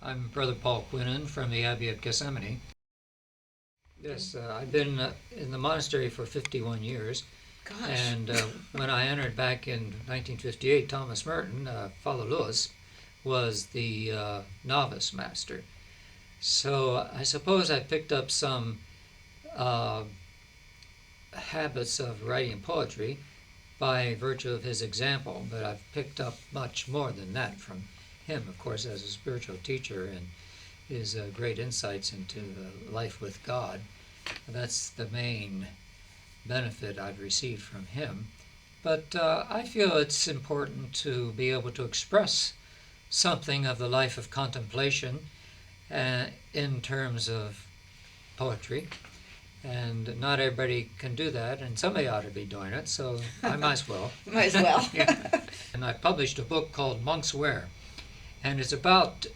I'm Brother Paul Quenon from the Abbey of Gethsemane. Yes, I've been in the monastery for 51 years. Gosh. And when I entered back in 1958, Thomas Merton, Father Lewis, was the novice master. So I suppose I picked up some uh, habits of writing poetry by virtue of his example, but I've picked up much more than that from him, of course, as a spiritual teacher and his great insights into the life with God. That's the main benefit I've received from him. But I feel it's important to be able to express something of the life of contemplation in terms of poetry. And not everybody can do that, and somebody ought to be doing it, so I might as well. Might as well. Yeah. And I published a book called Monkswear, and it's about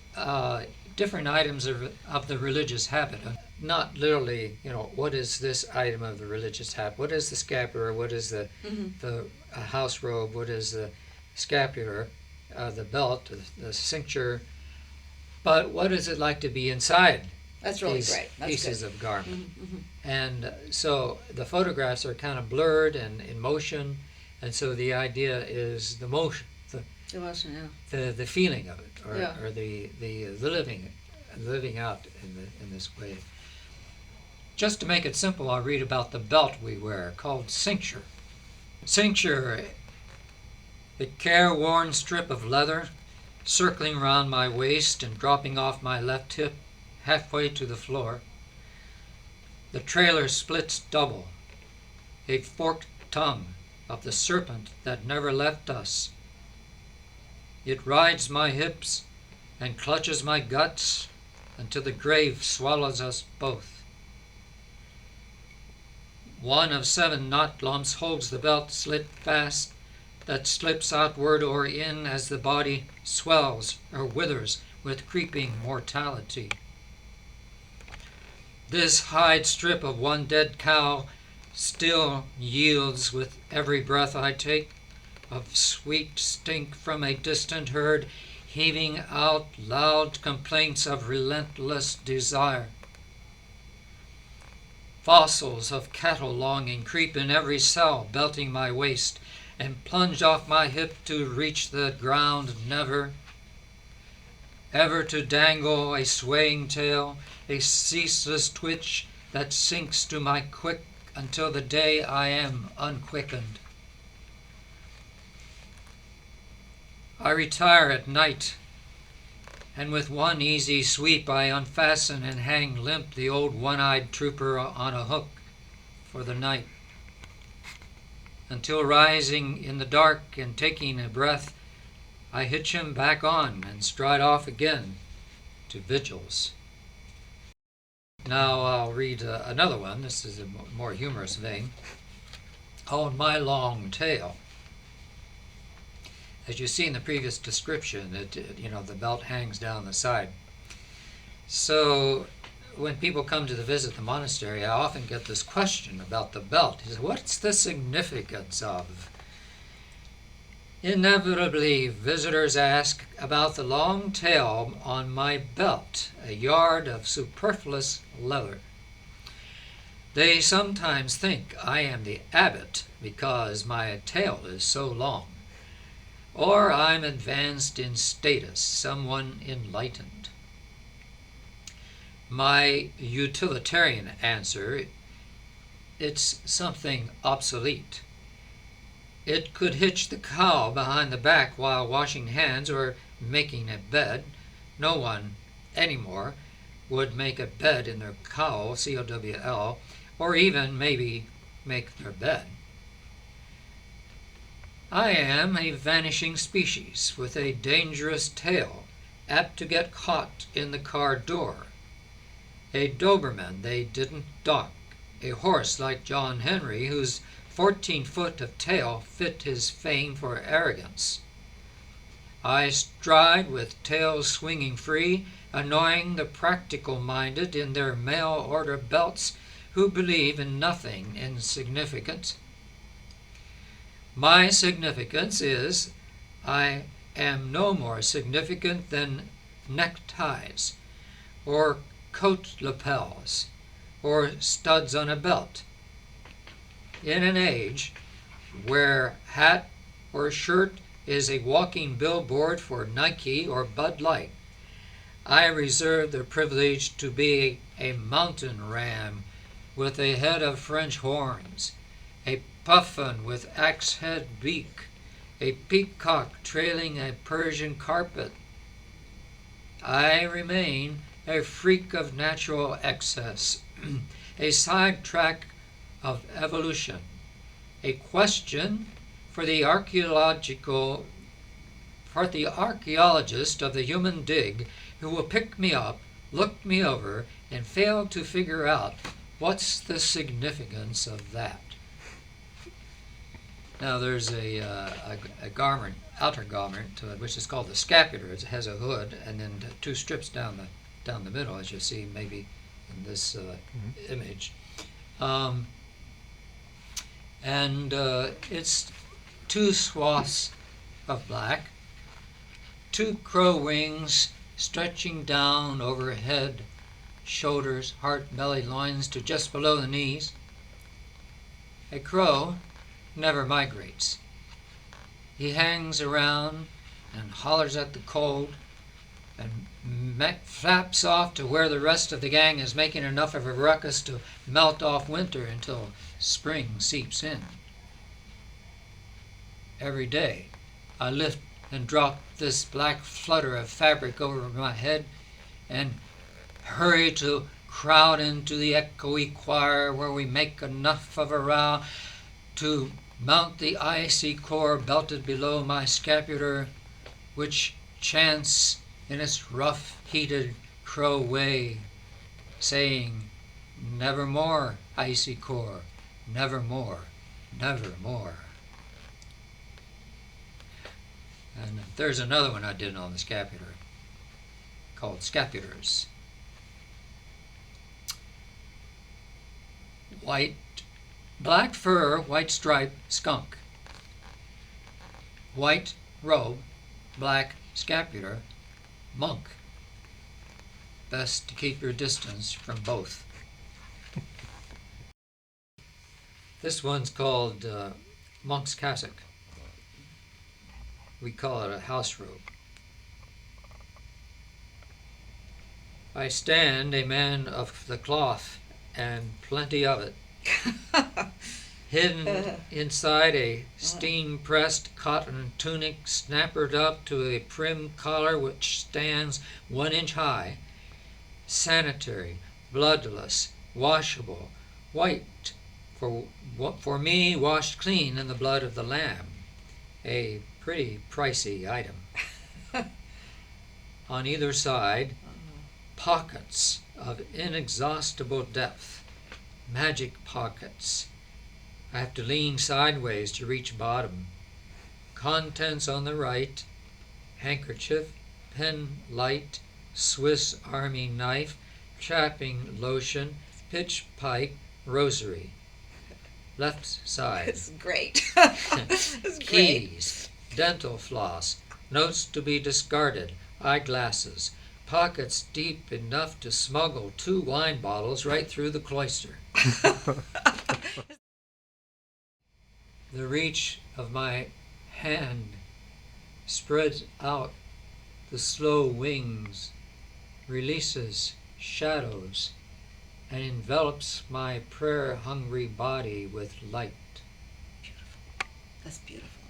different items of the religious habit. Not literally, what is this item of the religious habit? What is the scapular? What is the house robe? What is the scapular? The belt, the cincture? But what is it like to be inside That's really these great. That's pieces good. of garment? Mm-hmm. And so the photographs are kind of blurred and in motion, and so the idea is the motion, Emotion, yeah. the feeling of it, Yeah. or the living out in this way. Just to make it simple, I'll read about the belt we wear called cincture. Cincture, a careworn strip of leather circling round my waist and dropping off my left hip halfway to the floor. The trailer splits double, a forked tongue of the serpent that never left us. It rides my hips and clutches my guts until the grave swallows us both. One of 7 knot lumps holds the belt slit fast, that slips outward or in as the body swells or withers with creeping mortality. This hide strip of one dead cow still yields with every breath I take, of sweet stink from a distant herd, heaving out loud complaints of relentless desire. Fossils of cattle longing creep in every cell, belting my waist, and plunge off my hip to reach the ground never, ever to dangle a swaying tail, a ceaseless twitch that sinks to my quick until the day I am unquickened. I retire at night, and with one easy sweep I unfasten and hang limp the old one-eyed trooper on a hook for the night, until rising in the dark and taking a breath, I hitch him back on and stride off again to vigils. Now I'll read another one. This is a more humorous vein, called My Long Tail. As you see in the previous description, the belt hangs down the side. So when people come to visit the monastery, I often get this question about the belt. He says, what's the significance of? Inevitably, visitors ask about the long tail on my belt, a yard of superfluous leather. They sometimes think I am the abbot because my tail is so long, or I'm advanced in status, someone enlightened. My utilitarian answer, it's something obsolete. It could hitch the cow behind the back while washing hands or making a bed. No one anymore would make a bed in their cowl, C-O-W-L, or even maybe make their bed. I am a vanishing species with a dangerous tail, apt to get caught in the car door. A Doberman they didn't dock, a horse like John Henry whose 14 foot of tail fit his fame for arrogance. I stride with tail swinging free, annoying the practical-minded in their mail-order belts who believe in nothing insignificant. My significance is I am no more significant than neckties, or coat lapels, or studs on a belt. In an age where hat or shirt is a walking billboard for Nike or Bud Light, I reserve the privilege to be a mountain ram with a head of French horns, a puffin with axe-head beak, a peacock trailing a Persian carpet. I remain a freak of natural excess, a sidetrack of evolution, a question for the archaeologist of the human dig who will pick me up, look me over, and fail to figure out what's the significance of that. Now there's a garment, outer garment, which is called the scapular. It has a hood and then two strips down the middle, as you see maybe in this image. It's two swaths of black, two crow wings stretching down over head, shoulders, heart, belly, loins to just below the knees. A crow never migrates. He hangs around and hollers at the cold and flaps off to where the rest of the gang is making enough of a ruckus to melt off winter until spring seeps in. Every day I lift and drop this black flutter of fabric over my head and hurry to crowd into the echoey choir where we make enough of a row to mount the icy core belted below my scapular, which chants in its rough, heated crow way, saying, "Nevermore, icy core, nevermore, nevermore." And there's another one I did on the scapular called scapulars. Black fur, white stripe, skunk. White robe, black scapular, monk. Best to keep your distance from both. This one's called monk's cassock. We call it a house robe. I stand a man of the cloth, and plenty of it, hidden inside a steam-pressed cotton tunic snappered up to a prim collar which stands 1 inch high, sanitary, bloodless, washable, white, for me washed clean in the blood of the lamb, a pretty pricey item. On either side, pockets of inexhaustible depth, magic pockets. I have to lean sideways to reach bottom. Contents on the right: handkerchief, pen light, Swiss Army knife, chapping lotion, pitch pipe, rosary. Left side. It's great. It's great. Keys, dental floss, notes to be discarded, eyeglasses, pockets deep enough to smuggle 2 wine bottles right through the cloister. The reach of my hand spreads out the slow wings, releases shadows, and envelops my prayer-hungry body with light. Beautiful. That's beautiful.